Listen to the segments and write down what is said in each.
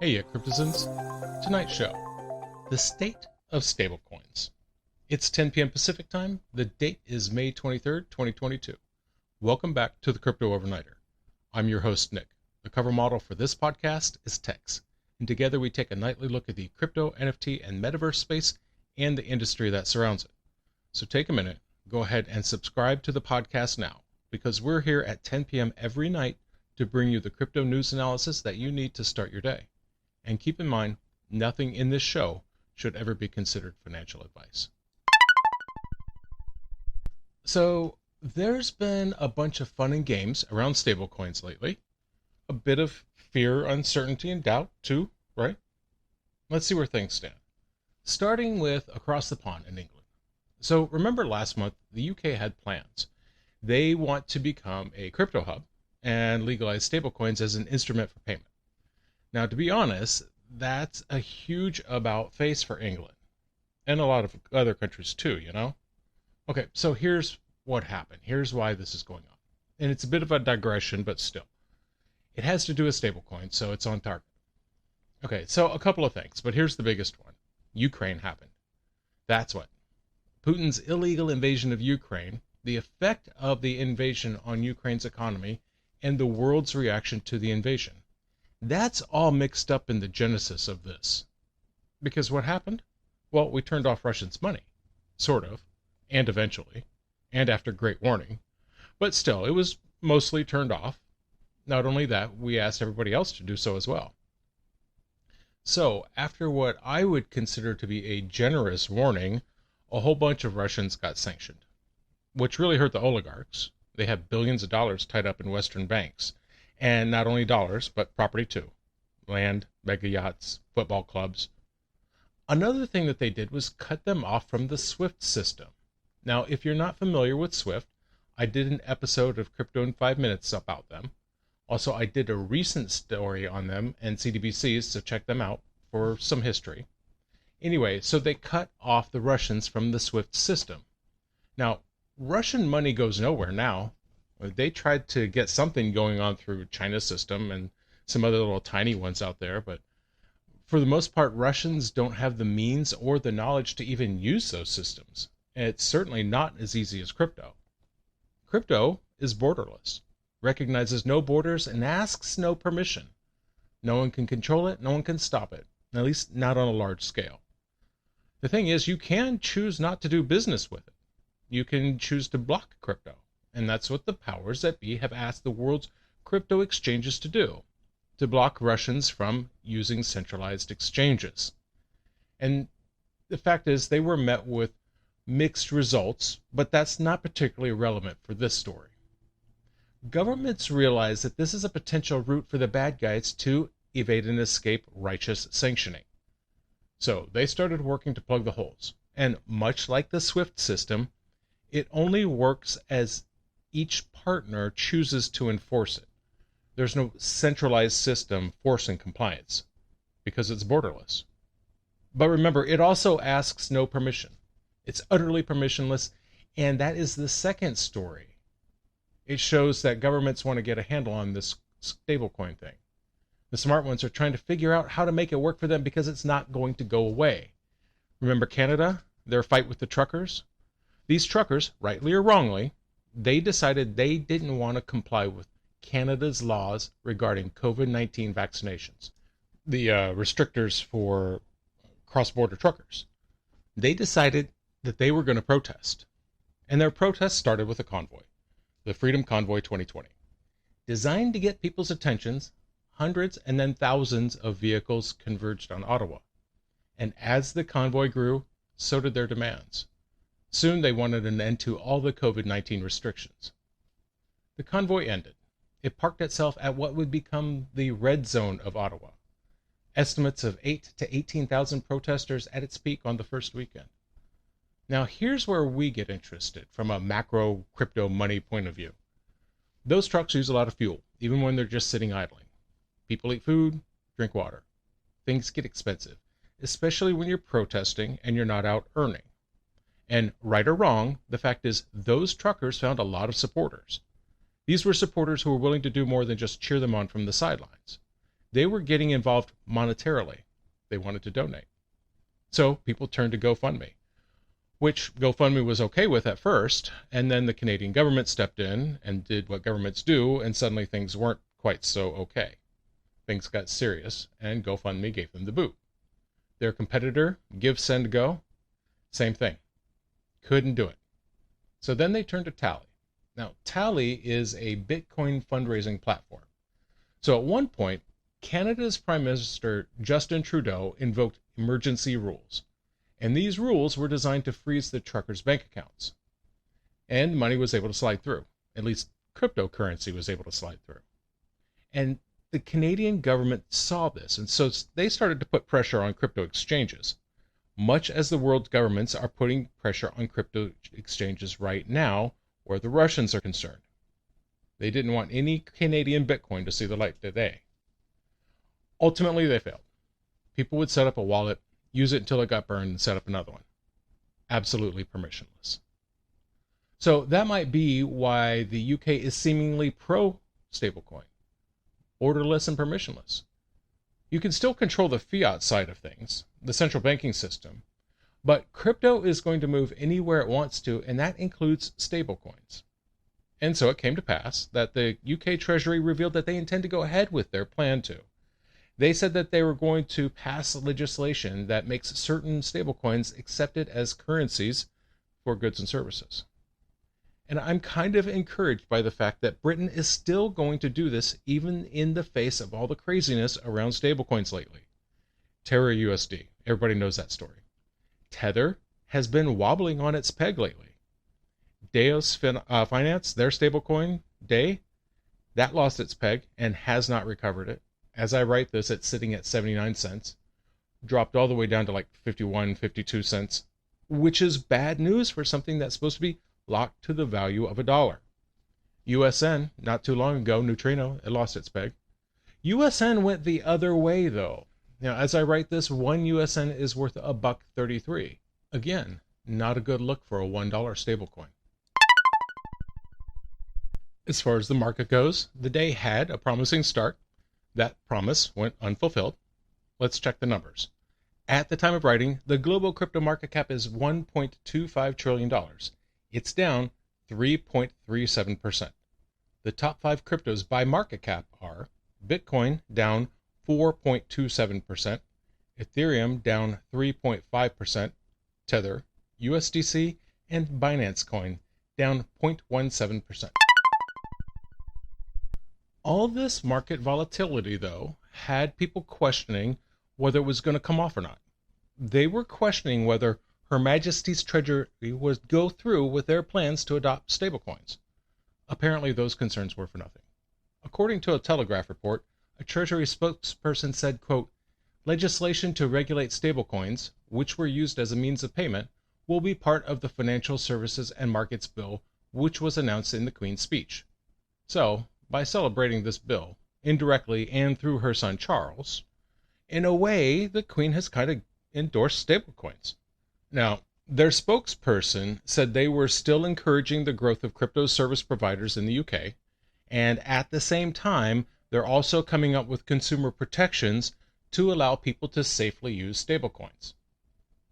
Heya Cryptozens. Tonight's show, the State of Stablecoins. It's 10 p.m. Pacific time. The date is May 23rd, 2022. Welcome back to the Crypto Overnighter. I'm your host, Nick. The cover model for this podcast is Tex, and together we take a nightly look at the crypto, NFT, and metaverse space and the industry that surrounds it. So take a minute, go ahead and subscribe to the podcast now, because we're here at 10 p.m. every night to bring you the crypto news analysis that you need to start your day. And keep in mind, nothing in this show should ever be considered financial advice. So, there's been a bunch of fun and games around stablecoins lately. A bit of fear, uncertainty, and doubt, too, right? Let's see where things stand. Starting with across the pond in England. So, remember last month, the UK had plans. They want to become a crypto hub and legalize stablecoins as an instrument for payment. Now, to be honest, that's a huge about face for England and a lot of other countries too, you know? Okay, so here's what happened. Here's why this is going on. And it's a bit of a digression, but still. It has to do with stablecoins, so it's on target. Okay, so a couple of things, but here's the biggest one. Ukraine happened. That's what. Putin's illegal invasion of Ukraine, the effect of the invasion on Ukraine's economy, and the world's reaction to the invasion. That's all mixed up in the genesis of this. Because what happened? Well, we turned off Russians' money. Sort of. And eventually. And after great warning. But still, it was mostly turned off. Not only that, we asked everybody else to do so as well. So, after what I would consider to be a generous warning, a whole bunch of Russians got sanctioned. Which really hurt the oligarchs. They have billions of dollars tied up in Western banks. And not only dollars, but property too. Land, mega yachts, football clubs. Another thing that they did was cut them off from the SWIFT system. Now, if you're not familiar with SWIFT, I did an episode of Crypto in 5 Minutes about them. Also, I did a recent story on them and CDBCs, so check them out for some history. Anyway, so they cut off the Russians from the SWIFT system. Now, Russian money goes nowhere now. They tried to get something going on through China's system and some other little tiny ones out there, but for the most part, Russians don't have the means or the knowledge to even use those systems. And it's certainly not as easy as crypto. Crypto is borderless, recognizes no borders, and asks no permission. No one can control it, no one can stop it, at least not on a large scale. The thing is, you can choose not to do business with it. You can choose to block crypto. And that's what the powers that be have asked the world's crypto exchanges to do, to block Russians from using centralized exchanges. And the fact is, they were met with mixed results, but that's not particularly relevant for this story. Governments realize that this is a potential route for the bad guys to evade and escape righteous sanctioning. So they started working to plug the holes. And much like the SWIFT system, it only works as each partner chooses to enforce it. There's no centralized system forcing compliance because it's borderless. But remember, it also asks no permission. It's utterly permissionless, and that is the second story. It shows that governments want to get a handle on this stablecoin thing. The smart ones are trying to figure out how to make it work for them because it's not going to go away. Remember Canada, their fight with the truckers? These truckers, rightly or wrongly, they decided they didn't want to comply with Canada's laws regarding COVID-19 vaccinations, the restrictors for cross-border truckers. They decided that they were going to protest, and their protest started with a convoy, the Freedom Convoy 2020. Designed to get people's attentions, hundreds and then thousands of vehicles converged on Ottawa. And as the convoy grew, so did their demands. Soon they wanted an end to all the COVID-19 restrictions. The convoy ended. It parked itself at what would become the red zone of Ottawa. Estimates of 8,000 to 18,000 protesters at its peak on the first weekend. Now here's where we get interested from a macro crypto money point of view. Those trucks use a lot of fuel, even when they're just sitting idling. People eat food, drink water. Things get expensive, especially when you're protesting and you're not out earning. And right or wrong, the fact is those truckers found a lot of supporters. These were supporters who were willing to do more than just cheer them on from the sidelines. they were getting involved monetarily. They wanted to donate. So people turned to GoFundMe, which GoFundMe was okay with at first, and then the Canadian government stepped in and did what governments do, and suddenly things weren't quite so okay. Things got serious, and GoFundMe gave them the boot. Their competitor, GiveSendGo, same thing. Couldn't do it. So then they turned to Tally. Now, Tally is a Bitcoin fundraising platform. So at one point, Canada's Prime Minister Justin Trudeau invoked emergency rules. And these rules were designed to freeze the truckers' bank accounts. And money was able to slide through. At least cryptocurrency was able to slide through. And the Canadian government saw this, and so they started to put pressure on crypto exchanges, much as the world's governments are putting pressure on crypto exchanges right now, where the Russians are concerned. They didn't want any Canadian Bitcoin to see the light of day. Ultimately, they failed. People would set up a wallet, use it until it got burned, and set up another one. Absolutely permissionless. So that might be why the UK is seemingly pro-stablecoin. Orderless and permissionless. You can still control the fiat side of things, the central banking system, but crypto is going to move anywhere it wants to, and that includes stablecoins. And so it came to pass that the UK Treasury revealed that they intend to go ahead with their plan to. They said that they were going to pass legislation that makes certain stablecoins accepted as currencies for goods and services. And I'm kind of encouraged by the fact that Britain is still going to do this even in the face of all the craziness around stablecoins lately. Terra USD, everybody knows that story. Tether has been wobbling on its peg lately. Deos Finance, their stablecoin, DAY, that lost its peg and has not recovered it. As I write this, it's sitting at 79 cents. Dropped all the way down to like 51, 52 cents, which is bad news for something that's supposed to be locked to the value of $1. USN, not too long ago, Neutrino, it lost its peg. USN went the other way, though. Now, as I write this, one USN is worth $1.33. Again, not a good look for a $1 stablecoin. As far as the market goes, the day had a promising start. That promise went unfulfilled. Let's check the numbers. At the time of writing, the global crypto market cap is $1.25 trillion. It's down 3.37%. The top 5 cryptos by market cap are Bitcoin down 4.27%, Ethereum down 3.5%, Tether, USDC, and Binance Coin down 0.17%. All this market volatility, though, had people questioning whether it was going to come off or not. They were questioning whether Her Majesty's Treasury would go through with their plans to adopt stablecoins. Apparently, those concerns were for nothing. According to a Telegraph report, a Treasury spokesperson said, quote, "Legislation to regulate stablecoins, which were used as a means of payment, will be part of the Financial Services and Markets Bill, which was announced in the Queen's speech." So, by celebrating this bill, indirectly and through her son Charles, in a way, the Queen has kind of endorsed stablecoins. Now, their spokesperson said they were still encouraging the growth of crypto service providers in the UK, and at the same time, they're also coming up with consumer protections to allow people to safely use stablecoins.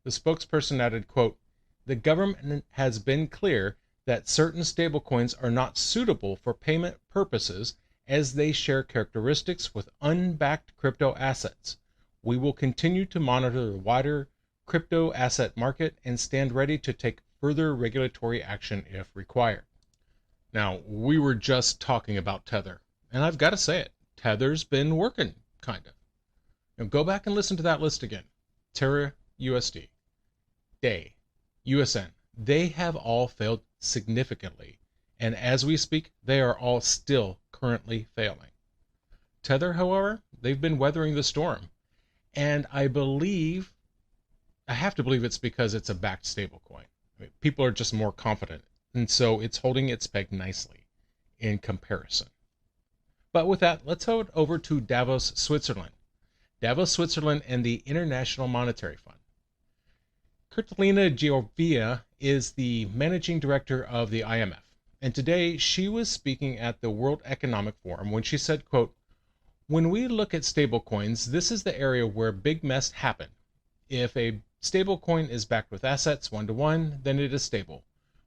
The spokesperson added, quote, "The government has been clear that certain stablecoins are not suitable for payment purposes as they share characteristics with unbacked crypto assets. We will continue to monitor the wider crypto asset market and stand ready to take further regulatory action if required." Now, we were just talking about Tether, and I've got to say it, Tether's been working, kind of. Now, go back and listen to that list again. Terra USD, DAY, USN, they have all failed significantly, and as we speak, they are all still currently failing. Tether, however, they've been weathering the storm, and I have to believe it's because it's a backed stablecoin. People are just more confident, and so it's holding its peg nicely in comparison. But with that, let's head over to Davos, Switzerland. Davos, Switzerland, and the International Monetary Fund. Catalina Giovia is the managing director of the IMF, and today she was speaking at the World Economic Forum when she said, quote, When we look at stablecoins, this is the area where big mess happen. If a stablecoin is backed with assets one-to-one, then it is stable.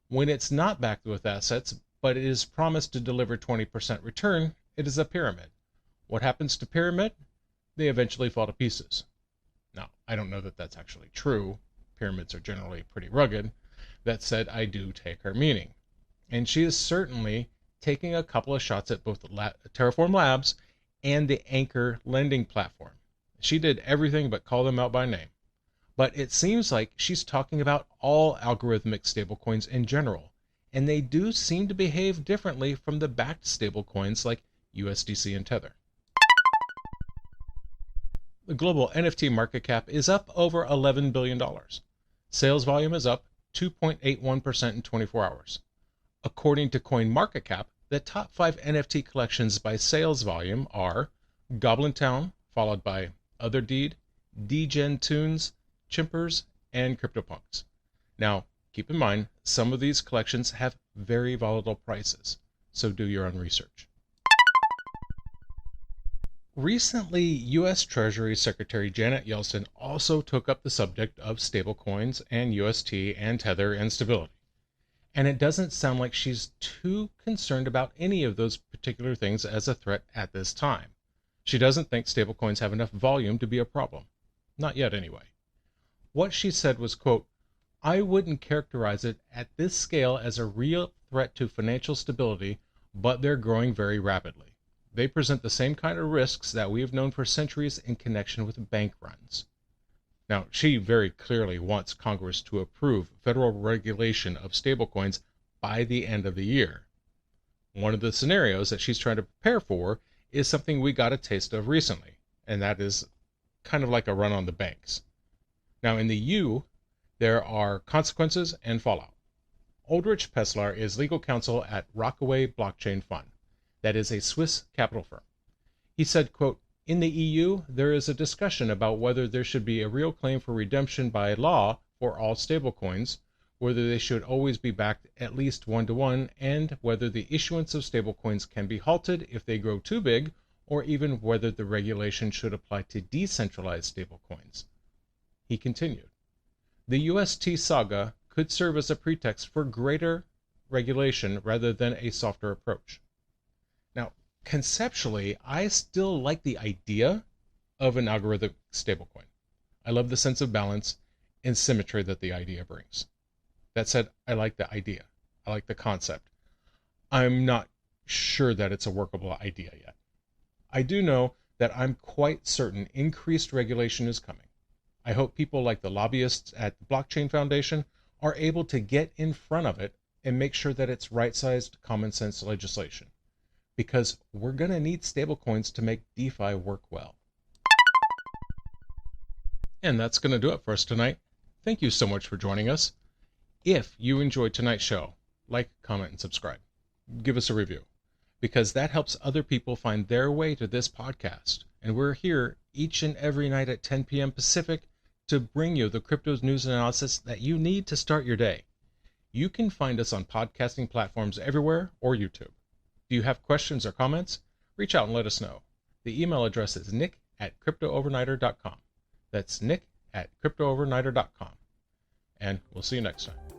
When it's not backed with assets, but it is promised to deliver 20% return, it is a pyramid. What happens to pyramid? They eventually fall to pieces. Now, I don't know that that's actually true. Pyramids are generally pretty rugged. That said, I do take her meaning. And she is certainly taking a couple of shots at both Terraform Labs and the Anchor lending platform. She did everything but call them out by name. But it seems like she's talking about all algorithmic stablecoins in general, and they do seem to behave differently from the backed stablecoins like USDC and Tether. The global NFT market cap is up over $11 billion. Sales volume is up 2.81% in 24 hours. According to CoinMarketCap, the top 5 NFT collections by sales volume are Goblin Town, followed by Other Deed, Degen Tunes, Chimpers, and CryptoPunks. Now, keep in mind, some of these collections have very volatile prices, so do your own research. Recently, U.S. Treasury Secretary Janet Yellen also took up the subject of stablecoins and UST and Tether and stability. And it doesn't sound like she's too concerned about any of those particular things as a threat at this time. She doesn't think stablecoins have enough volume to be a problem. Not yet, anyway. What she said was, quote, "I wouldn't characterize it at this scale as a real threat to financial stability, but they're growing very rapidly. They present the same kind of risks that we have known for centuries in connection with bank runs." Now, she very clearly wants Congress to approve federal regulation of stablecoins by the end of the year. One of the scenarios that she's trying to prepare for is something we got a taste of recently, and that is kind of like a run on the banks. Now, in the U, there are consequences and fallout. Ulrich Pesslar is legal counsel at Rockaway Blockchain Fund. That is a Swiss capital firm. He said, quote, "In the EU, there is a discussion about whether there should be a real claim for redemption by law for all stablecoins, whether they should always be backed at least one-to-one, and whether the issuance of stablecoins can be halted if they grow too big, or even whether the regulation should apply to decentralized stablecoins." He continued, "The UST saga could serve as a pretext for greater regulation rather than a softer approach." Now, conceptually, I still like the idea of an algorithmic stablecoin. I love the sense of balance and symmetry that the idea brings. That said, I like the idea. I like the concept. I'm not sure that it's a workable idea yet. I do know that I'm quite certain increased regulation is coming. I hope people like the lobbyists at the Blockchain Foundation are able to get in front of it and make sure that it's right-sized, common-sense legislation. Because we're going to need stablecoins to make DeFi work well. And that's going to do it for us tonight. Thank you so much for joining us. If you enjoyed tonight's show, like, comment, and subscribe. Give us a review, because that helps other people find their way to this podcast. And we're here each and every night at 10 p.m. Pacific to bring you the crypto news and analysis that you need to start your day. You can find us on podcasting platforms everywhere or YouTube. If you have questions or comments, reach out and let us know. The email address is nick@cryptoovernighter.com. That's nick@cryptoovernighter.com. And we'll see you next time.